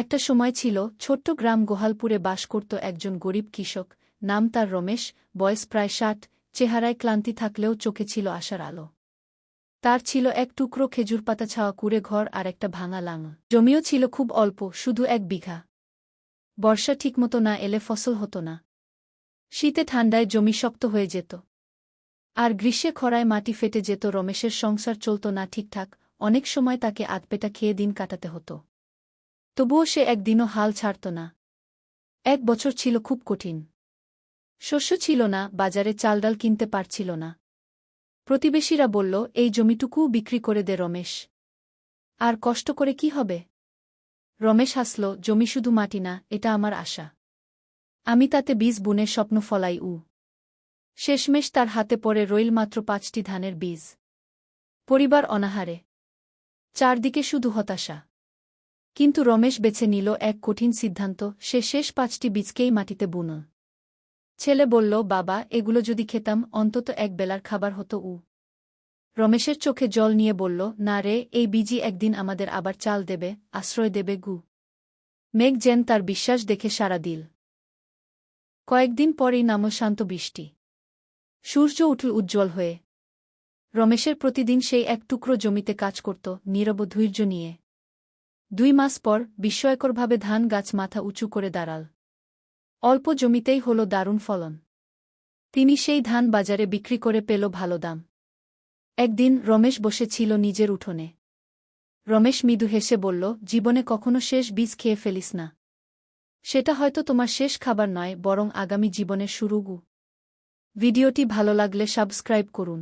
একটা সময় ছিল, ছোট্ট গ্রাম গোহালপুরে বাস করত একজন গরিব কৃষক। নাম তার রমেশ, বয়স প্রায় ৬০, চেহারায় ক্লান্তি থাকলেও চোখে ছিল আশার আলো। তার ছিল এক টুকরো খেজুর পাতা ছাওয়া কুঁড়ে ঘর আর একটা ভাঙা লাঙল। জমিও ছিল খুব অল্প, শুধু ১ বিঘা। বর্ষা ঠিকমতো না এলে ফসল হতো না। শীতে ঠান্ডায় জমি শক্ত হয়ে যেত, আর গ্রীষ্মে খরায় মাটি ফেটে যেত। রমেশের সংসার চলত না ঠিকঠাক, অনেক সময় তাকে আধপেটা খেয়ে দিন কাটাতে হতো। তবুও সে একদিনও হাল ছাড়ত না। ১ বছর ছিল খুব কঠিন। শস্য ছিল না, বাজারে চালডাল কিনতে পারছিল না। প্রতিবেশীরা বলল, এই জমিটুকুও বিক্রি করে দে রমেশ, আর কষ্ট করে কি হবে? রমেশ হাসল, জমি শুধু মাটি না, এটা আমার আশা। আমি তাতে বীজ বুনে স্বপ্ন ফলাই। শেষমেশ তার হাতে পড়ে রইল মাত্র ৫টি ধানের বীজ। পরিবার অনাহারে, চারদিকে শুধু হতাশা। কিন্তু রমেশ বেছে নিল এক কঠিন সিদ্ধান্ত, সে শেষ ৫টি বীজকেই মাটিতে বুনল। ছেলে বলল, বাবা, এগুলো যদি খেতাম অন্তত এক বেলার খাবার হতো। রমেশের চোখে জল নিয়ে বলল, না রে, এই বীজই একদিন আমাদের আবার চাল দেবে, আশ্রয় দেবে। মেঘ যেন তার বিশ্বাস দেখে সাড়া দিল। কয়েকদিন পরেই নামল শান্ত বৃষ্টি। সূর্য উঠল উজ্জ্বল হয়ে। রমেশের প্রতিদিন সেই এক টুকরো জমিতে কাজ করত, নীরব ধৈর্য নিয়ে। ২ মাস পর বিস্ময়করভাবে ধান গাছ মাথা উঁচু করে দাঁড়াল। অল্প জমিতেই হল দারুণ ফলন। তিনি সেই ধান বাজারে বিক্রি করে পেল ভালো দাম। একদিন রমেশ বসেছিল নিজের উঠোনে। রমেশ মৃদু হেসে বলল, জীবনে কখনো শেষ বীজ খেয়ে ফেলিস না। সেটা হয়তো তোমার শেষ খাবার নয়, বরং আগামী জীবনের শুরু। ভিডিওটি ভালো লাগলে সাবস্ক্রাইব করুন।